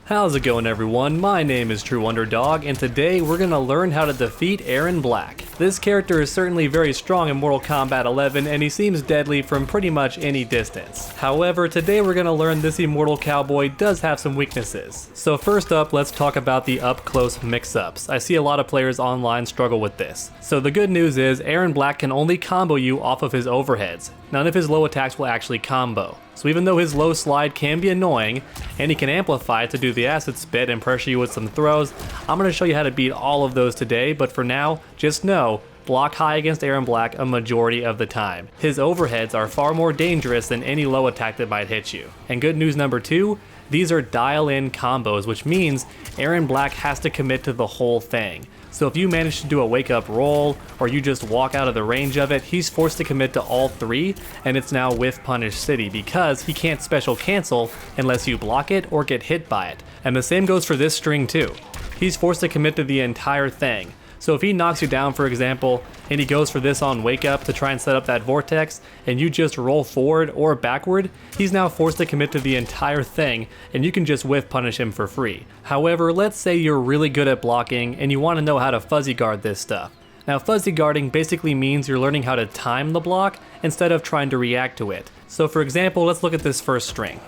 How's it going, everyone? My name is True Underdog, and today we're gonna learn how to defeat Erron Black. This character is certainly very strong in Mortal Kombat 11, and he seems deadly from pretty much any distance. However, today we're gonna learn this immortal cowboy does have some weaknesses. So first up, let's talk about the up-close mix-ups. I see a lot of players online struggle with this. So the good news is, Erron Black can only combo you off of his overheads. None of his low attacks will actually combo. So even though his low slide can be annoying, and he can amplify to do the acid spit and pressure you with some throws, I'm going to show you how to beat all of those today, but for now, just know, block high against Erron Black a majority of the time. His overheads are far more dangerous than any low attack that might hit you. And good news number 2, these are dial-in combos, which means Erron Black has to commit to the whole thing. So if you manage to do a wake-up roll, or you just walk out of the range of it, he's forced to commit to all 3, and it's now with Punish City, because he can't special cancel unless you block it or get hit by it. And the same goes for this string too. He's forced to commit to the entire thing. So if he knocks you down, for example, and he goes for this on wake up to try and set up that vortex, and you just roll forward or backward, he's now forced to commit to the entire thing, and you can just whiff punish him for free. However, let's say you're really good at blocking and you want to know how to fuzzy guard this stuff. Now, fuzzy guarding basically means you're learning how to time the block instead of trying to react to it. So for example, let's look at this first string.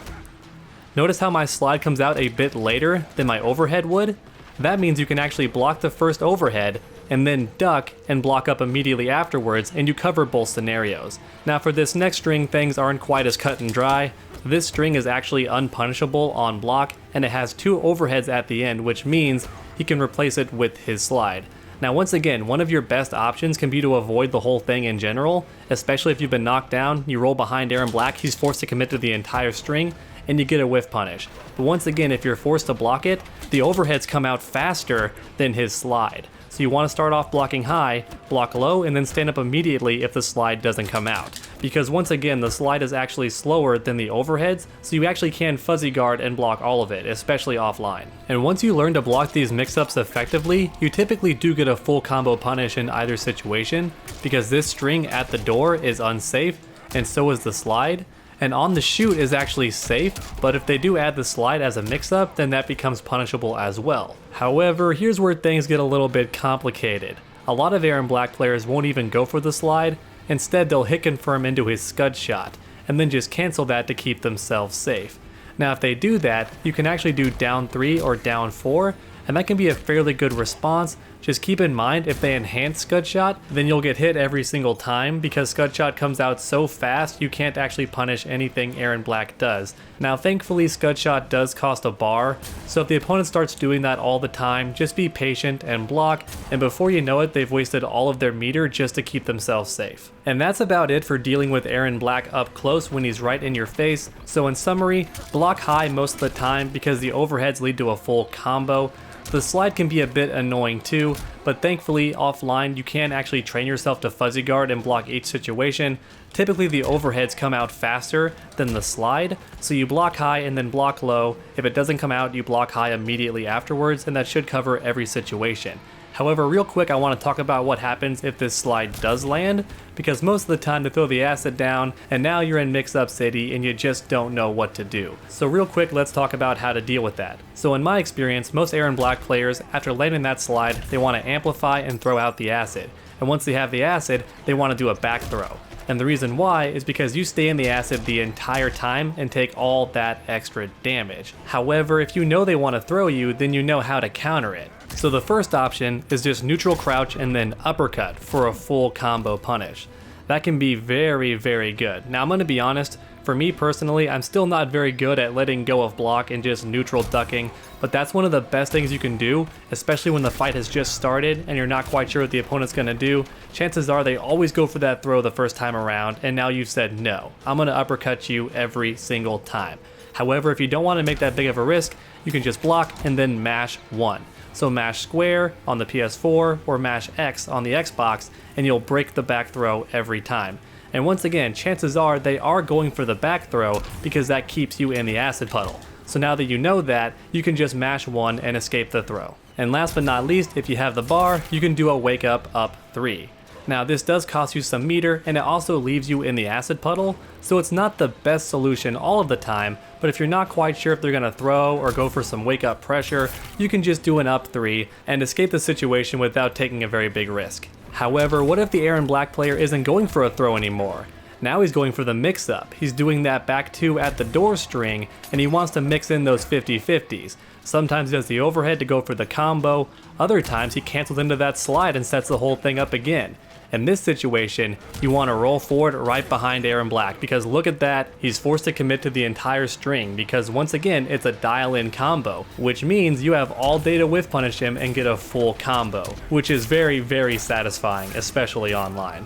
Notice how my slide comes out a bit later than my overhead would? That means you can actually block the first overhead and then duck and block up immediately afterwards, and you cover both scenarios. Now for this next string, things aren't quite as cut and dry. This string is actually unpunishable on block, and it has 2 overheads at the end, which means he can replace it with his slide. Now once again, one of your best options can be to avoid the whole thing in general, especially if you've been knocked down, you roll behind Erron Black, he's forced to commit to the entire string, and you get a whiff punish. But once again, if you're forced to block it, the overheads come out faster than his slide. So you want to start off blocking high, block low, and then stand up immediately if the slide doesn't come out. Because once again, the slide is actually slower than the overheads, so you actually can fuzzy guard and block all of it, especially offline. And once you learn to block these mix-ups effectively, you typically do get a full combo punish in either situation, because this string at the door is unsafe, and so is the slide. And on the shoot is actually safe, but if they do add the slide as a mix-up, then that becomes punishable as well. However, here's where things get a little bit complicated. A lot of Erron Black players won't even go for the slide, instead they'll hit confirm into his scud shot, and then just cancel that to keep themselves safe. Now if they do that, you can actually do down 3 or down 4, and that can be a fairly good response. Just keep in mind, if they enhance Scud Shot, then you'll get hit every single time, because Scud Shot comes out so fast you can't actually punish anything Erron Black does. Now thankfully Scud Shot does cost a bar, so if the opponent starts doing that all the time, just be patient and block, and before you know it, they've wasted all of their meter just to keep themselves safe. And that's about it for dealing with Erron Black up close when he's right in your face. So in summary, block high most of the time because the overheads lead to a full combo. The slide can be a bit annoying too, but thankfully offline you can actually train yourself to fuzzy guard and block each situation. Typically the overheads come out faster than the slide, so you block high and then block low. If it doesn't come out, you block high immediately afterwards, and that should cover every situation. However, real quick, I want to talk about what happens if this slide does land, because most of the time they throw the acid down, and now you're in mix-up city and you just don't know what to do. So real quick, let's talk about how to deal with that. So in my experience, most Erron Black players, after landing that slide, they want to amplify and throw out the acid. And once they have the acid, they want to do a back throw. And the reason why is because you stay in the acid the entire time and take all that extra damage. However, if you know they want to throw you, then you know how to counter it. So the first option is just neutral crouch and then uppercut for a full combo punish. That can be very, very good. Now I'm going to be honest, for me personally, I'm still not very good at letting go of block and just neutral ducking, but that's one of the best things you can do, especially when the fight has just started and you're not quite sure what the opponent's going to do. Chances are they always go for that throw the first time around, and now you've said no, I'm going to uppercut you every single time. However, if you don't want to make that big of a risk, you can just block and then mash 1. So mash square on the PS4 or mash X on the Xbox, and you'll break the back throw every time. And once again, chances are they are going for the back throw because that keeps you in the acid puddle. So now that you know that, you can just mash 1 and escape the throw. And last but not least, if you have the bar, you can do a wake up 3. Now this does cost you some meter, and it also leaves you in the acid puddle, so it's not the best solution all of the time, but if you're not quite sure if they're going to throw or go for some wake up pressure, you can just do an up 3 and escape the situation without taking a very big risk. However, what if the Erron Black player isn't going for a throw anymore? Now he's going for the mix up. He's doing that back 2 at the door string, and he wants to mix in those 50-50s. Sometimes he does the overhead to go for the combo, other times he cancels into that slide and sets the whole thing up again. In this situation, you want to roll forward right behind Erron Black, because look at that, he's forced to commit to the entire string because once again it's a dial-in combo, which means you have all day to whiff punish him and get a full combo, which is very, very satisfying, especially online.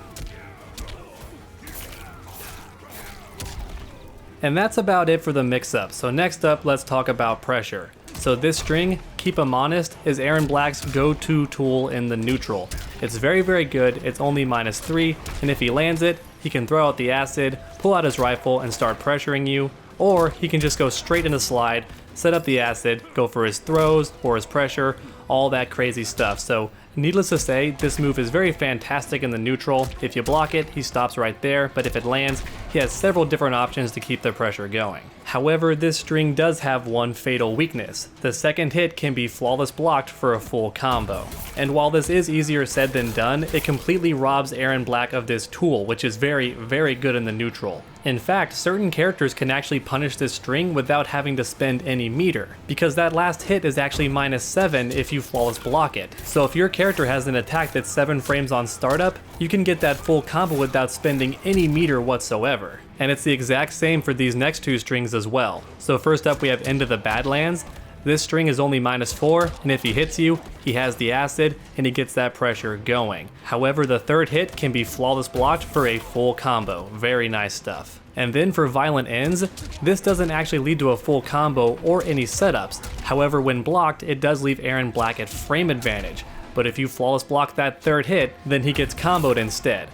And that's about it for the mix-up, so next up let's talk about pressure. So this string, keep him honest, is Erron Black's go-to tool in the neutral. It's very, very good, it's only -3, and if he lands it, he can throw out the acid, pull out his rifle and start pressuring you, or he can just go straight into slide, set up the acid, go for his throws or his pressure, all that crazy stuff. So needless to say, this move is very fantastic in the neutral. If you block it, he stops right there, but if it lands, he has several different options to keep the pressure going. However, this string does have one fatal weakness. The second hit can be flawless blocked for a full combo. And while this is easier said than done, it completely robs Erron Black of this tool, which is very, very good in the neutral. In fact, certain characters can actually punish this string without having to spend any meter, because that last hit is actually -7 if you flawless block it. So if your character has an attack that's 7 frames on startup, you can get that full combo without spending any meter whatsoever. And it's the exact same for these next 2 strings as well. So first up we have Into the Badlands. This string is only -4, and if he hits you, he has the acid and he gets that pressure going. However, the third hit can be flawless blocked for a full combo. Very nice stuff. And then for Violent Ends, this doesn't actually lead to a full combo or any setups. However, when blocked, it does leave Erron Black at frame advantage. But if you flawless block that third hit, then he gets comboed instead.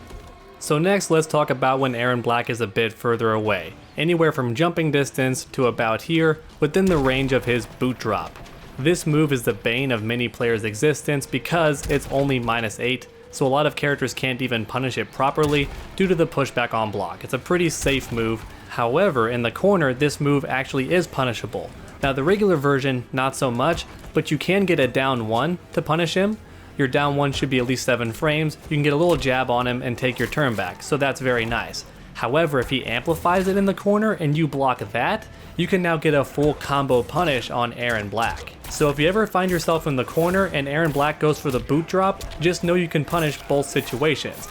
So next, let's talk about when Erron Black is a bit further away, anywhere from jumping distance to about here, within the range of his boot drop. This move is the bane of many players' existence because it's only -8, so a lot of characters can't even punish it properly due to the pushback on block. It's a pretty safe move. However, in the corner, this move actually is punishable. Now the regular version, not so much, but you can get a down 1 to punish him. Your down 1 should be at least 7 frames, you can get a little jab on him and take your turn back, so that's very nice. However, if he amplifies it in the corner and you block that, you can now get a full combo punish on Erron Black. So if you ever find yourself in the corner and Erron Black goes for the boot drop, just know you can punish both situations.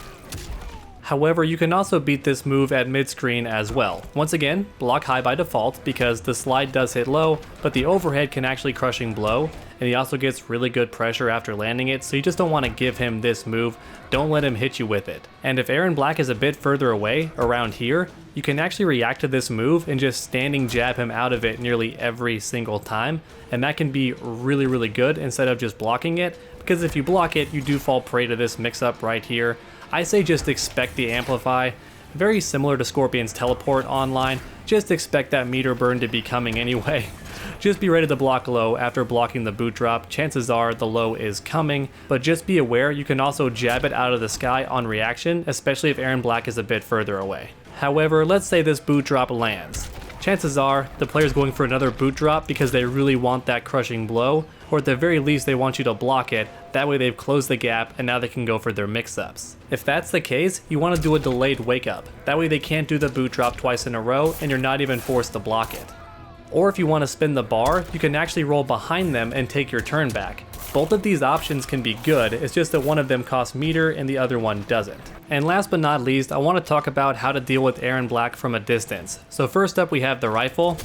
However, you can also beat this move at mid-screen as well. Once again, block high by default because the slide does hit low, but the overhead can actually crushing blow, and he also gets really good pressure after landing it, so you just don't want to give him this move. Don't let him hit you with it. And if Erron Black is a bit further away, around here, you can actually react to this move and just standing jab him out of it nearly every single time, and that can be really, really good instead of just blocking it, because if you block it, you do fall prey to this mix-up right here. I say just expect the amplify. Very similar to Scorpion's teleport online, just expect that meter burn to be coming anyway. Just be ready to block low after blocking the boot drop. Chances are the low is coming, but just be aware you can also jab it out of the sky on reaction, especially if Erron Black is a bit further away. However, let's say this boot drop lands. Chances are the player's going for another boot drop because they really want that crushing blow, or at the very least they want you to block it, that way they've closed the gap and now they can go for their mix-ups. If that's the case, you want to do a delayed wake up, that way they can't do the boot drop twice in a row and you're not even forced to block it. Or if you want to spin the bar, you can actually roll behind them and take your turn back. Both of these options can be good, it's just that one of them costs meter and the other one doesn't. And last but not least, I want to talk about how to deal with Erron Black from a distance. So first up we have the rifle.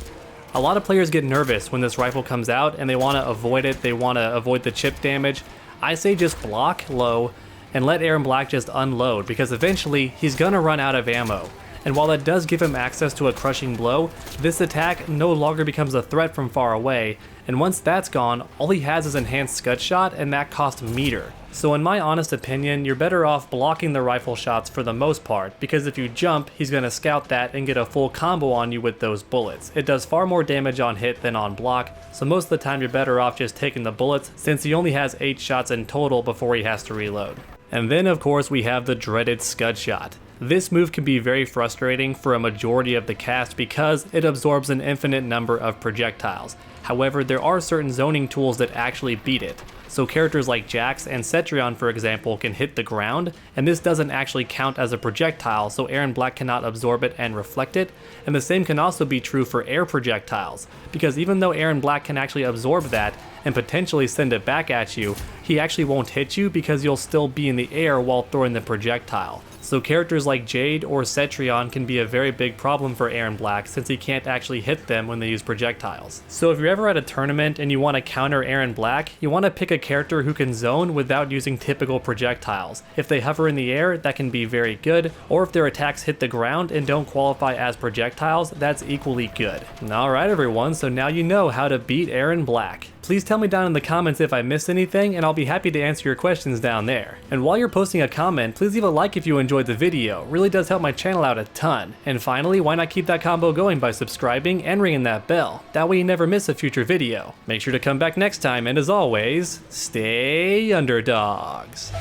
A lot of players get nervous when this rifle comes out and they want to avoid it, they want to avoid the chip damage. I say just block low and let Erron Black just unload, because eventually he's gonna run out of ammo. And while that does give him access to a crushing blow, this attack no longer becomes a threat from far away, and once that's gone, all he has is enhanced scud shot, and that costs meter. So in my honest opinion, you're better off blocking the rifle shots for the most part, because if you jump, he's going to scout that and get a full combo on you with those bullets. It does far more damage on hit than on block, so most of the time you're better off just taking the bullets, since he only has 8 shots in total before he has to reload. And then of course we have the dreaded Scud Shot. This move can be very frustrating for a majority of the cast because it absorbs an infinite number of projectiles. However, there are certain zoning tools that actually beat it. So characters like Jax and Cetrion, for example, can hit the ground, and this doesn't actually count as a projectile, so Erron Black cannot absorb it and reflect it, and the same can also be true for air projectiles, because even though Erron Black can actually absorb that and potentially send it back at you, he actually won't hit you because you'll still be in the air while throwing the projectile. So characters like Jade or Cetrion can be a very big problem for Erron Black since he can't actually hit them when they use projectiles. So if you're ever at a tournament and you want to counter Erron Black, you want to pick a character who can zone without using typical projectiles. If they hover in the air, that can be very good, or if their attacks hit the ground and don't qualify as projectiles, that's equally good. Alright everyone, so now you know how to beat Erron Black. Please tell me down in the comments if I missed anything, and I'll be happy to answer your questions down there. And while you're posting a comment, please leave a like if you enjoyed the video. It really does help my channel out a ton. And finally, why not keep that combo going by subscribing and ringing that bell? That way you never miss a future video. Make sure to come back next time, and as always, stay underdogs.